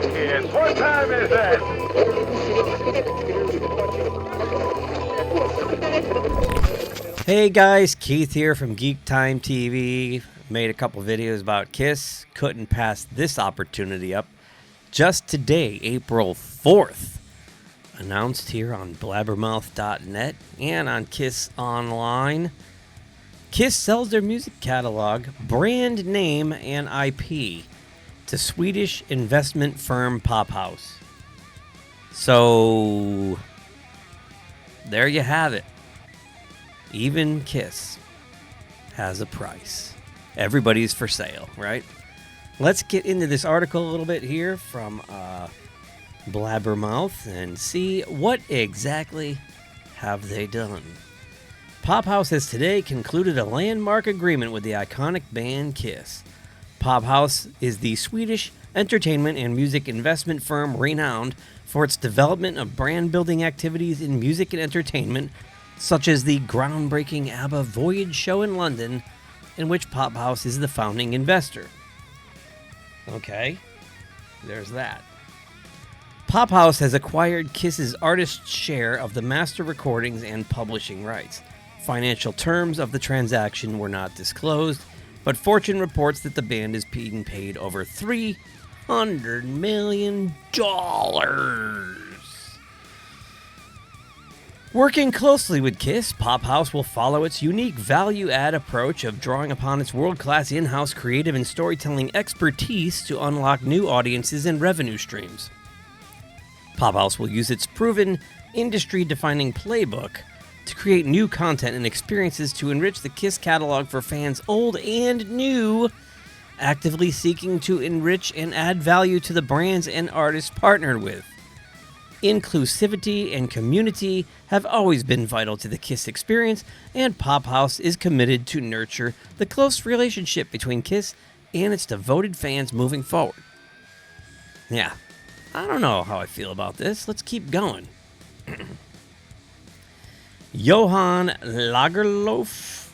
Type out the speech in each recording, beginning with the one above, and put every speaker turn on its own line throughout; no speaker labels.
Kiss. What time is it?
Hey guys, Keith here from GeekTime TV. Made a couple videos about Kiss. Couldn't pass this opportunity up. Just today, April 4th, announced here on blabbermouth.net and on Kiss Online. Kiss sells their music catalog, brand name, and IP to Swedish investment firm Pophouse. So, there you have it. Even Kiss has a price. Everybody's for sale, right? Let's get into this article a little bit here from Blabbermouth and see what exactly have they done. Pophouse has today concluded a landmark agreement with the iconic band Kiss. Pophouse is the Swedish entertainment and music investment firm renowned for its development of brand-building activities in music and entertainment, such as the groundbreaking ABBA Voyage show in London, in which Pophouse is the founding investor. Okay, there's that. Pophouse has acquired Kiss's artist share of the master recordings and publishing rights. Financial terms of the transaction were not disclosed, but Fortune reports that the band is being paid over $300 million. Working closely with Kiss, Pophouse will follow its unique value-add approach of drawing upon its world-class in-house creative and storytelling expertise to unlock new audiences and revenue streams. Pophouse will use its proven, industry-defining playbook to create new content and experiences to enrich the Kiss catalog for fans old and new, actively seeking to enrich and add value to the brands and artists partnered with. Inclusivity and community have always been vital to the Kiss experience, and Pophouse is committed to nurture the close relationship between Kiss and its devoted fans moving forward. Yeah, I don't know how I feel about this. Let's keep going. Johan Lagerlof,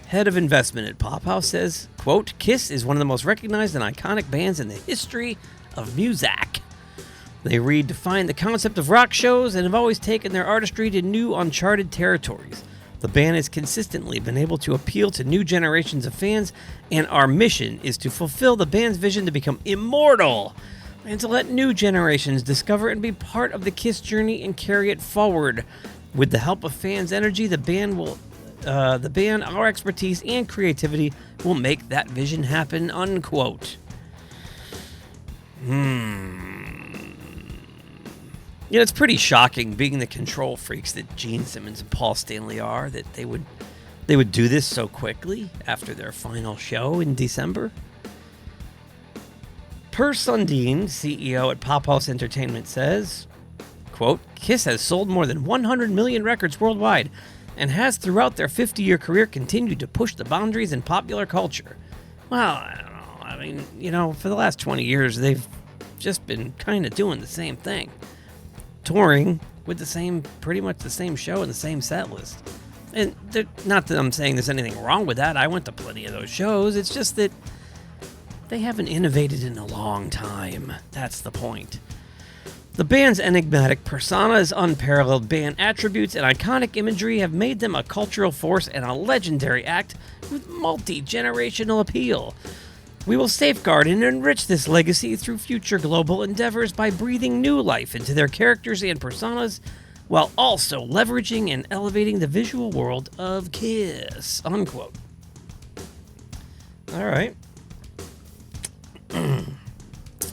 head of investment at Pophouse, says, quote, Kiss is one of the most recognized and iconic bands in the history of music. They redefined the concept of rock shows and have always taken their artistry to new uncharted territories. The band has consistently been able to appeal to new generations of fans, and our mission is to fulfill the band's vision to become immortal and to let new generations discover and be part of the Kiss journey and carry it forward. With the help of fans' energy, the band, our expertise, and creativity will make that vision happen, unquote. You know, it's pretty shocking, being the control freaks that Gene Simmons and Paul Stanley are, that they would do this so quickly after their final show in December. Per Sundin, CEO at Pophouse Entertainment, says, quote, Kiss has sold more than 100 million records worldwide and has throughout their 50-year career continued to push the boundaries in popular culture. Well, I don't know. I mean, you know, for the last 20 years, they've just been kind of doing the same thing. Touring with pretty much the same show and the same set list. And not that I'm saying there's anything wrong with that. I went to plenty of those shows. It's just that they haven't innovated in a long time. That's the point. The band's enigmatic personas, unparalleled band attributes, and iconic imagery have made them a cultural force and a legendary act with multi-generational appeal. We will safeguard and enrich this legacy through future global endeavors by breathing new life into their characters and personas, while also leveraging and elevating the visual world of Kiss, unquote. All right.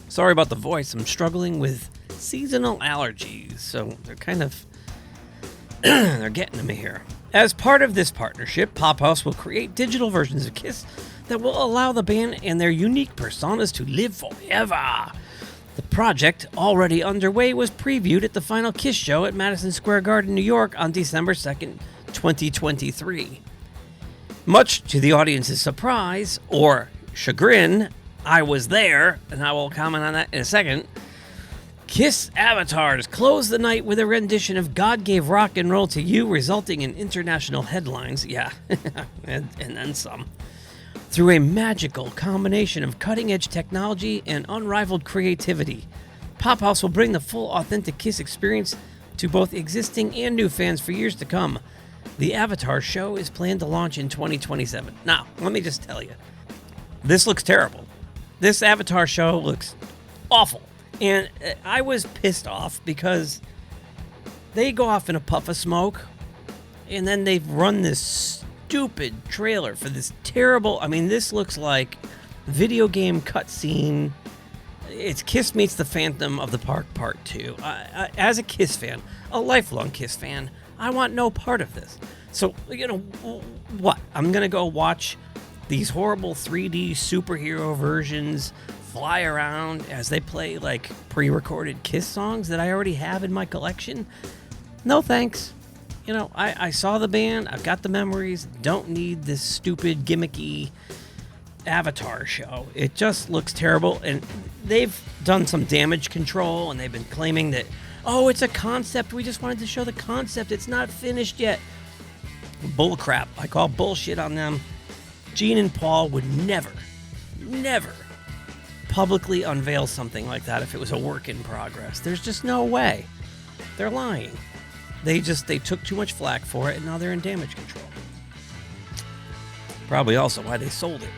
Sorry about the voice. I'm struggling with seasonal allergies, so they're kind of they're getting to me here. As part of this partnership, Pophouse will create digital versions of Kiss that will allow the band and their unique personas to live forever. The project, already underway, was previewed at the final Kiss show at Madison Square Garden, New York on December 2nd, 2023. Much to the audience's surprise, or chagrin, I was there, and I will comment on that in a second. Kiss avatars closed the night with a rendition of God Gave Rock and Roll to You, resulting in international headlines. Yeah, and then some. Through a magical combination of cutting-edge technology and unrivaled creativity, Pophouse will bring the full authentic Kiss experience to both existing and new fans for years to come. The Avatar show is planned to launch in 2027. Now, let me just tell you, this looks terrible. This Avatar show looks awful. And I was pissed off because they go off in a puff of smoke, and then they've run this stupid trailer for this terrible... I mean, this looks like video game cutscene. It's Kiss Meets the Phantom of the Park Part 2. As a Kiss fan, a lifelong Kiss fan, I want no part of this. So, what? I'm going to go watch these horrible 3D superhero versions fly around as they play, like, pre-recorded Kiss songs that I already have in my collection? No thanks. I saw the band, I've got the memories, don't need this stupid, gimmicky Avatar show. It just looks terrible, and they've done some damage control, and they've been claiming that, oh, it's a concept, we just wanted to show the concept, it's not finished yet. Bull crap. I call bullshit on them. Gene and Paul would never publicly unveil something like that if it was a work in progress. There's just no way. They're lying. They took too much flack for it, and now they're in damage control. Probably also why they sold it.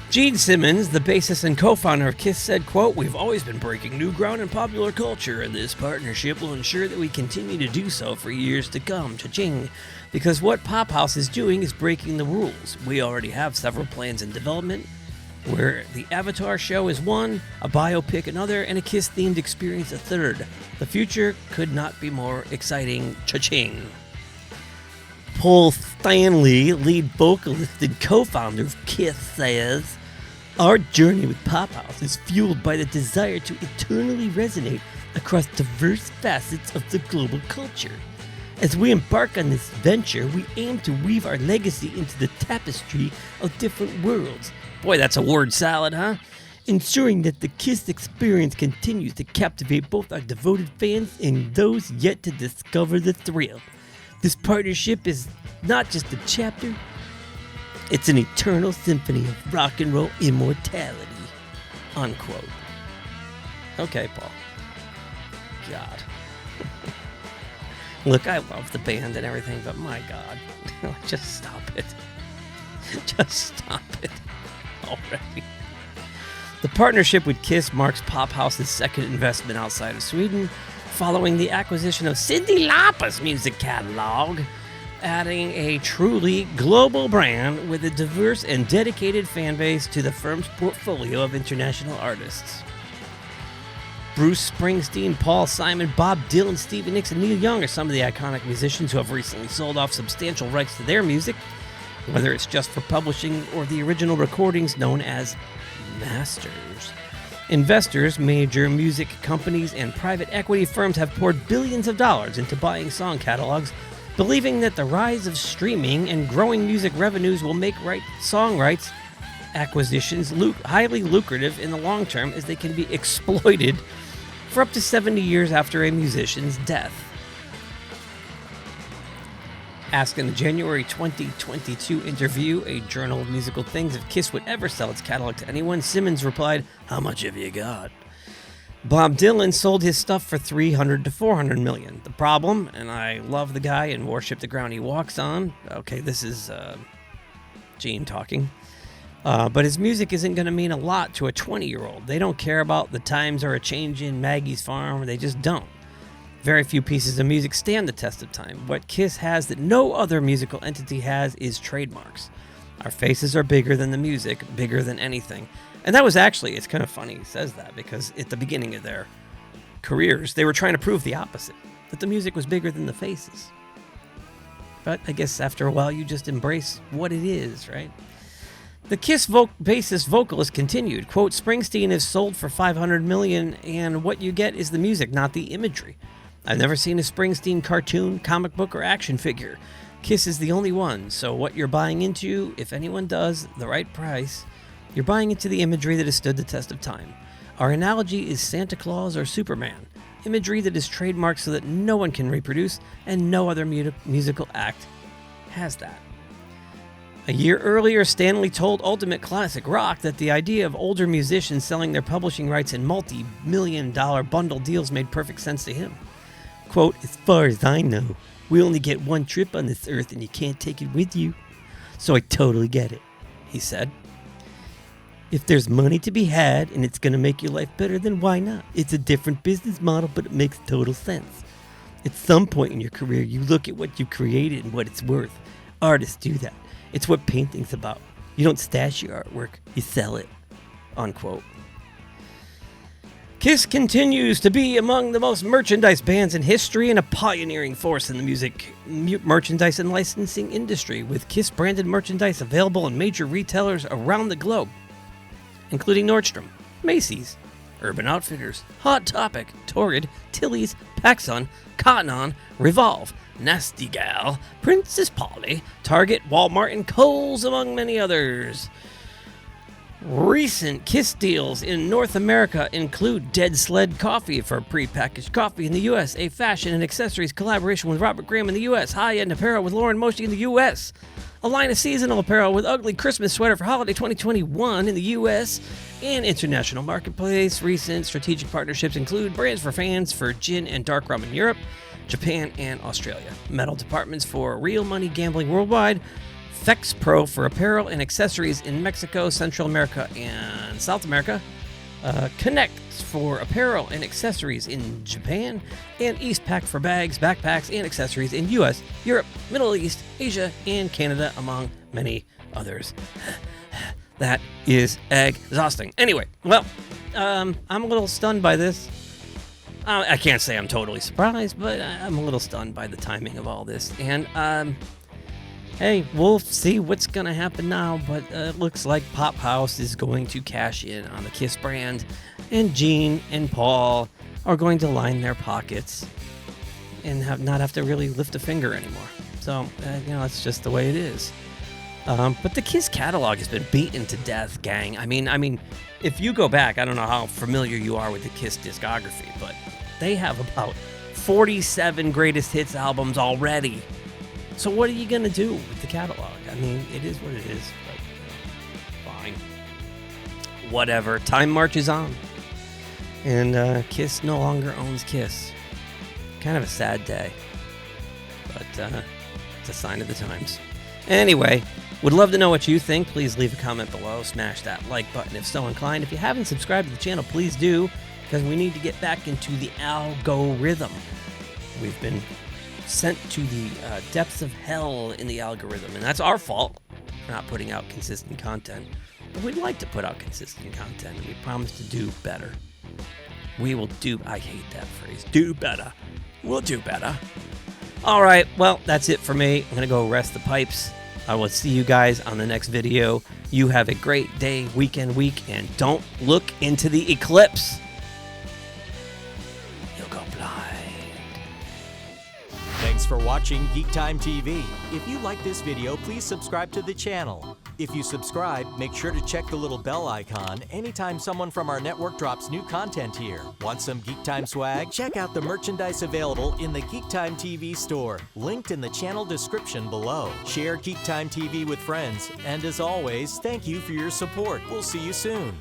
Gene Simmons, the bassist and co-founder of Kiss, said, quote, "We've always been breaking new ground in popular culture, and this partnership will ensure that we continue to do so for years to come, cha-ching. Because what Pophouse is doing is breaking the rules. We already have several plans in development, where the Avatar show is one, a biopic another, and a Kiss-themed experience a third. The future could not be more exciting, cha-ching." Paul Stanley, lead vocalist and co-founder of Kiss, says, "Our journey with Pophouse is fueled by the desire to eternally resonate across diverse facets of the global culture. As we embark on this venture, we aim to weave our legacy into the tapestry of different worlds." Boy, that's a word salad, huh? "Ensuring that the Kiss experience continues to captivate both our devoted fans and those yet to discover the thrill. This partnership is not just a chapter, it's an eternal symphony of rock and roll immortality." Unquote. Okay, Paul. God. Look, I love the band and everything, but my God. Just stop it. Just stop it already. The partnership with Kiss marks Pophouse's second investment outside of Sweden, following the acquisition of Cyndi Lauper's music catalog, adding a truly global brand with a diverse and dedicated fan base to the firm's portfolio of international artists. Bruce Springsteen, Paul Simon, Bob Dylan, Stevie Nicks, and Neil Young are some of the iconic musicians who have recently sold off substantial rights to their music, whether it's just for publishing or the original recordings known as masters. Investors, major music companies, and private equity firms have poured billions of dollars into buying song catalogs, believing that the rise of streaming and growing music revenues will make song rights acquisitions highly lucrative in the long term, as they can be exploited for up to 70 years after a musician's death. Asked in the January 2022 interview, A Journal of Musical Things, if Kiss would ever sell its catalog to anyone, Simmons replied, "How much have you got?" Bob Dylan sold his stuff for $300 to $400 million. The problem, and I love the guy and worship the ground he walks on. Okay, this is Gene talking. But his music isn't going to mean a lot to a 20-year-old. They don't care about the times or a change in Maggie's farm. They just don't. Very few pieces of music stand the test of time. What Kiss has that no other musical entity has is trademarks. Our faces are bigger than the music, bigger than anything. And that was actually, it's kind of funny he says that, because at the beginning of their careers, they were trying to prove the opposite, that the music was bigger than the faces. But I guess after a while, you just embrace what it is, right? The Kiss bassist vocalist continued, quote, "Springsteen is sold for $500 million, and what you get is the music, not the imagery. I've never seen a Springsteen cartoon, comic book, or action figure. Kiss is the only one, so what you're buying into, if anyone does, the right price, you're buying into the imagery that has stood the test of time. Our analogy is Santa Claus or Superman, imagery that is trademarked so that no one can reproduce, and no other musical act has that." A year earlier, Stanley told Ultimate Classic Rock that the idea of older musicians selling their publishing rights in multi-million-dollar bundle deals made perfect sense to him. Quote, "As far as I know, we only get one trip on this earth and you can't take it with you. So I totally get it," he said. "If there's money to be had and it's going to make your life better, then why not? It's a different business model, but it makes total sense. At some point in your career, you look at what you created and what it's worth. Artists do that. It's what painting's about. You don't stash your artwork, you sell it." Unquote. Kiss continues to be among the most merchandise bands in history and a pioneering force in the music merchandise and licensing industry, with Kiss-branded merchandise available in major retailers around the globe, including Nordstrom, Macy's, Urban Outfitters, Hot Topic, Torrid, Tilly's, PacSun, Cotton On, Revolve, Nasty Gal, Princess Polly, Target, Walmart, and Kohl's, among many others. Recent Kiss deals in North America include Dead Sled Coffee for prepackaged coffee in the U.S., a fashion and accessories collaboration with Robert Graham in the U.S., high-end apparel with Lauren Moshi in the U.S., a line of seasonal apparel with Ugly Christmas Sweater for Holiday 2021 in the U.S., and international marketplace. Recent strategic partnerships include brands for fans for gin and dark rum in Europe, Japan, and Australia. Metal departments for Real Money Gambling worldwide. Fex Pro for apparel and accessories in Mexico, Central America, and South America. Connect for apparel and accessories in Japan. And Eastpak for bags, backpacks, and accessories in US, Europe, Middle East, Asia, and Canada, among many others. That is exhausting. Anyway, well, I'm a little stunned by this. I can't say I'm totally surprised, but I'm a little stunned by the timing of all this. And, hey, we'll see what's going to happen now, but it looks like Pophouse is going to cash in on the Kiss brand, and Gene and Paul are going to line their pockets and not have to really lift a finger anymore. So, that's just the way it is. But the Kiss catalog has been beaten to death, gang. I mean, if you go back, I don't know how familiar you are with the Kiss discography, but they have about 47 greatest hits albums already. So what are you going to do with the catalog? I mean, it is what it is, but fine. Whatever. Time marches on. And Kiss no longer owns Kiss. Kind of a sad day. But it's a sign of the times. Anyway, would love to know what you think. Please leave a comment below. Smash that like button if so inclined. If you haven't subscribed to the channel, please do, because we need to get back into the algorithm. We've been sent to the depths of hell in the algorithm, and that's our fault for not putting out consistent content. But we'd like to put out consistent content, and we promise to do better. We will do, I hate that phrase, do better. We'll do better. All right, well, that's it for me. I'm going to go rest the pipes. I will see you guys on the next video. You have a great day, weekend, week, and don't look into the eclipse. You'll go blind.
Thanks for watching GeekTime TV. If you like this video, please subscribe to the channel. If you subscribe, make sure to check the little bell icon anytime someone from our network drops new content here. Want some GeekTime swag? Check out the merchandise available in the GeekTime TV store, linked in the channel description below. Share GeekTime TV with friends, and as always, thank you for your support. We'll see you soon.